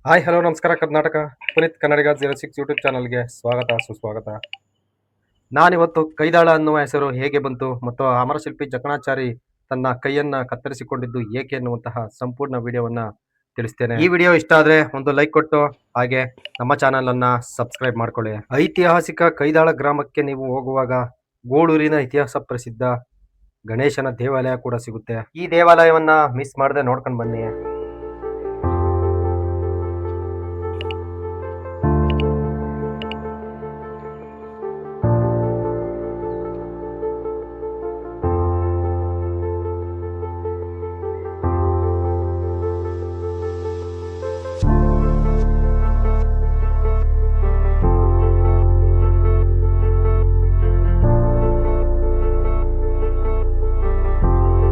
Hi hello ನಮಸ್ಕಾರ ಕರ್ನಾಟಕ. ಪುನೀತ್ ಕನ್ನಡಿಗ 06 YouTube ಚಾನಲ್ಗೆ ಸ್ವಾಗತ ಸುಸ್ವಾಗತ. ನಾನಿವತ್ತು ಕೈದಾಳ ಅನ್ನುವ ಹೆಸರು ಹೇಗೆ ಬಂತು ಮತ್ತು ಅಮರಶಿಲ್ಪಿ ಜಕಣಾಚಾರಿ ತನ್ನ ಕೈಯನ್ನ ಕತ್ತರಿಸಿಕೊಂಡಿದ್ದು ಏಕೆ ಎನ್ನುವಂತಹ ಸಂಪೂರ್ಣ ವಿಡಿಯೋವನ್ನ ತಿಳಿಸ್ತೇನೆ. ಈ ವಿಡಿಯೋ ಇಷ್ಟ ಆದ್ರೆ ಒಂದು ಲೈಕ್ ಕೊಟ್ಟು ಹಾಗೆ ನಮ್ಮ ಚಾನಲ್ ಅನ್ನ ಸಬ್ಸ್ಕ್ರೈಬ್ ಮಾಡ್ಕೊಳ್ಳಿ. ಐತಿಹಾಸಿಕ ಕೈದಾಳ ಗ್ರಾಮಕ್ಕೆ ನೀವು ಹೋಗುವಾಗ ಗೂಳೂರಿನ ಇತಿಹಾಸ ಪ್ರಸಿದ್ಧ ಗಣೇಶನ ದೇವಾಲಯ ಕೂಡ ಸಿಗುತ್ತೆ. ಈ ದೇವಾಲಯವನ್ನ ಮಿಸ್ ಮಾಡದೆ ನೋಡ್ಕೊಂಡು ಬನ್ನಿ.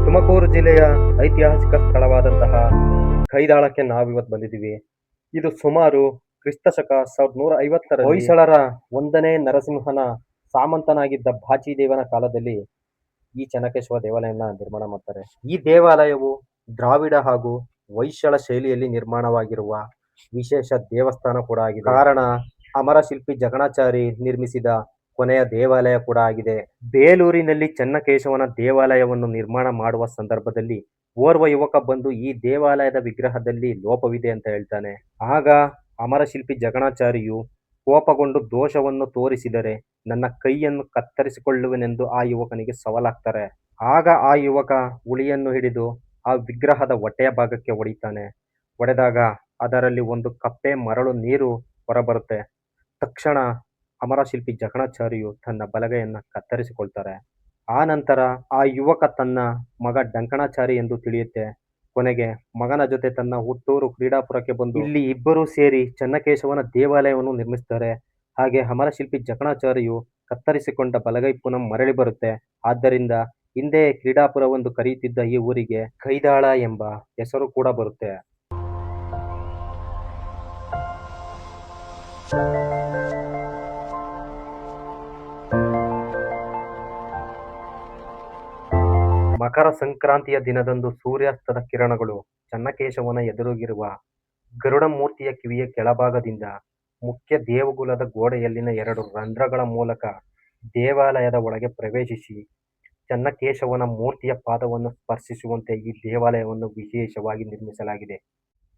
ತುಮಕೂರು ಜಿಲ್ಲೆಯ ಐತಿಹಾಸಿಕ ಸ್ಥಳವಾದಂತಹ ಕೈದಾಳಕ್ಕೆ ನಾವಿವತ್ತು ಬಂದಿದ್ದೀವಿ. ಇದು ಸುಮಾರು ಕ್ರಿಸ್ತಶಕ 1150 ಹೊಯ್ಸಳರ 1ನೇ ನರಸಿಂಹನ ಸಾಮಂತನಾಗಿದ್ದ ಬಾಚಿದೇವನ ಕಾಲದಲ್ಲಿ ಈ ಚೆನ್ನಕೇಶವ ದೇವಾಲಯನ ನಿರ್ಮಾಣ ಮಾಡ್ತಾರೆ. ಈ ದೇವಾಲಯವು ದ್ರಾವಿಡ ಹಾಗೂ ಹೊಯ್ಸಳ ಶೈಲಿಯಲ್ಲಿ ನಿರ್ಮಾಣವಾಗಿರುವ ವಿಶೇಷ ದೇವಸ್ಥಾನ ಕೂಡ ಆಗಿದೆ. ಕಾರಣ ಅಮರಶಿಲ್ಪಿ ಜಕಣಾಚಾರಿ ನಿರ್ಮಿಸಿದ ಕೊನೆಯ ದೇವಾಲಯ ಕೂಡ ಆಗಿದೆ. ಬೇಲೂರಿನಲ್ಲಿ ಚೆನ್ನಕೇಶವನ ದೇವಾಲಯವನ್ನು ನಿರ್ಮಾಣ ಮಾಡುವ ಸಂದರ್ಭದಲ್ಲಿ ಓರ್ವ ಯುವಕ ಬಂದು ಈ ದೇವಾಲಯದ ವಿಗ್ರಹದಲ್ಲಿ ಲೋಪವಿದೆ ಅಂತ ಹೇಳ್ತಾನೆ. ಆಗ ಅಮರಶಿಲ್ಪಿ ಜಕಣಾಚಾರಿಯು ಕೋಪಗೊಂಡು ದೋಷವನ್ನು ತೋರಿಸಿದರೆ ನನ್ನ ಕೈಯನ್ನು ಕತ್ತರಿಸಿಕೊಳ್ಳುವೆನೆಂದು ಆ ಯುವಕನಿಗೆ ಸವಾಲಾಗ್ತಾರೆ. ಆಗ ಆ ಯುವಕ ಉಳಿಯನ್ನು ಹಿಡಿದು ಆ ವಿಗ್ರಹದ ಹೊಟ್ಟೆಯ ಭಾಗಕ್ಕೆ ಹೊಡಿತಾನೆ. ಹೊಡೆದಾಗ ಅದರಲ್ಲಿ ಒಂದು ಕಪ್ಪೆ ಮರಳು ನೀರು ಹೊರಬರುತ್ತೆ. ತಕ್ಷಣ ಅಮರಶಿಲ್ಪಿ ಜಕಣಾಚಾರಿಯು ತನ್ನ ಬಲಗೈಯನ್ನ ಕತ್ತರಿಸಿಕೊಳ್ತಾರೆ. ಆ ನಂತರ ಆ ಯುವಕ ತನ್ನ ಮಗ ಡಂಕಣಾಚಾರಿ ಎಂದು ತಿಳಿಯುತ್ತೆ. ಕೊನೆಗೆ ಮಗನ ಜೊತೆ ತನ್ನ ಹುಟ್ಟೂರು ಕ್ರೀಡಾಪುರಕ್ಕೆ ಬಂದು ಇಲ್ಲಿ ಇಬ್ಬರೂ ಸೇರಿ ಚೆನ್ನಕೇಶವನ ದೇವಾಲಯವನ್ನು ನಿರ್ಮಿಸ್ತಾರೆ. ಹಾಗೆ ಅಮರಶಿಲ್ಪಿ ಜಕಣಾಚಾರಿಯು ಕತ್ತರಿಸಿಕೊಂಡ ಬಲಗೈ ಪುನಃ ಮರಳಿ ಬರುತ್ತೆ. ಆದ್ದರಿಂದ ಹಿಂದೆ ಕ್ರೀಡಾಪುರವೆಂದು ಕರೆಯುತ್ತಿದ್ದ ಈ ಊರಿಗೆ ಕೈದಾಳ ಎಂಬ ಹೆಸರು ಕೂಡ ಬರುತ್ತೆ. ಮಕರ ಸಂಕ್ರಾಂತಿಯ ದಿನದಂದು ಸೂರ್ಯಾಸ್ತದ ಕಿರಣಗಳು ಚೆನ್ನಕೇಶವನ ಎದುರಿಗಿರುವ ಗರುಡ ಮೂರ್ತಿಯ ಕಿವಿಯ ಕೆಳಭಾಗದಿಂದ ಮುಖ್ಯ ದೇವಗುಲದ ಗೋಡೆಯಲ್ಲಿನ 2 ರಂಧ್ರಗಳ ಮೂಲಕ ದೇವಾಲಯದ ಒಳಗೆ ಪ್ರವೇಶಿಸಿ ಚೆನ್ನಕೇಶವನ ಮೂರ್ತಿಯ ಪಾದವನ್ನು ಸ್ಪರ್ಶಿಸುವಂತೆ ಈ ದೇವಾಲಯವನ್ನು ವಿಶೇಷವಾಗಿ ನಿರ್ಮಿಸಲಾಗಿದೆ.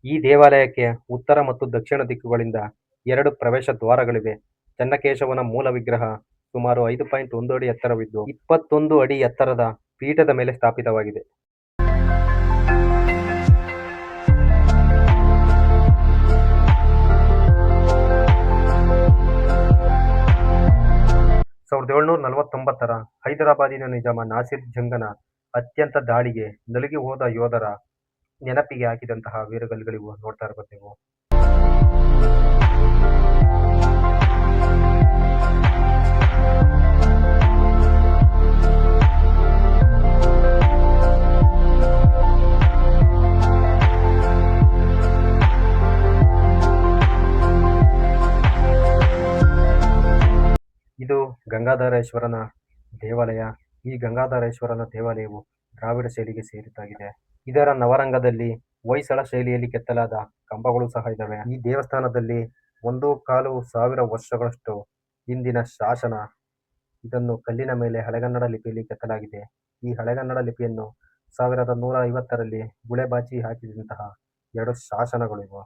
ಈ ದೇವಾಲಯಕ್ಕೆ ಉತ್ತರ ಮತ್ತು ದಕ್ಷಿಣ ದಿಕ್ಕುಗಳಿಂದ 2 ಪ್ರವೇಶ ದ್ವಾರಗಳಿವೆ. ಚೆನ್ನಕೇಶವನ ಮೂಲ ವಿಗ್ರಹ ಸುಮಾರು 5.1 ಅಡಿ ಎತ್ತರವಿದ್ದು 21 ಅಡಿ ಎತ್ತರದ ಪೀಠದ ಮೇಲೆ ಸ್ಥಾಪಿತವಾಗಿದೆ. ಸಾವಿರದ 1749 ಹೈದರಾಬಾದಿನ ನಿಜಾಮ ನಾಸಿರ್ ಜಂಗನ ಅತ್ಯಂತ ದಾಳಿಗೆ ನಲುಗಿ ಹೋದ ಯೋಧರ ನೆನಪಿಗೆ ಹಾಕಿದಂತಹ ವೀರಗಲ್ಲುಗಳಿವು. ನೋಡ್ತಾ ಇರ್ಬೋದು ನೀವು. ಇದು ಗಂಗಾಧರೇಶ್ವರನ ದೇವಾಲಯ. ಈ ಗಂಗಾಧರೇಶ್ವರನ ದೇವಾಲಯವು ದ್ರಾವಿಡ ಶೈಲಿಗೆ ಸೇರಿದ್ದಾಗಿದೆ. ಇದರ ನವರಂಗದಲ್ಲಿ ಹೊಯ್ಸಳ ಶೈಲಿಯಲ್ಲಿ ಕೆತ್ತಲಾದ ಕಂಬಗಳು ಸಹ ಇದ್ದಾವೆ. ಈ ದೇವಸ್ಥಾನದಲ್ಲಿ 1.25 ವರ್ಷಗಳಷ್ಟು ಹಿಂದಿನ ಶಾಸನ. ಇದನ್ನು ಕಲ್ಲಿನ ಮೇಲೆ ಹಳೆಗನ್ನಡ ಲಿಪಿಯಲ್ಲಿ ಕೆತ್ತಲಾಗಿದೆ. ಈ ಹಳೆಗನ್ನಡ ಲಿಪಿಯನ್ನು 1150ರಲ್ಲಿ ಗುಳೆ ಬಾಚಿ ಹಾಕಿದಂತಹ 2 ಶಾಸನಗಳಿವೆ.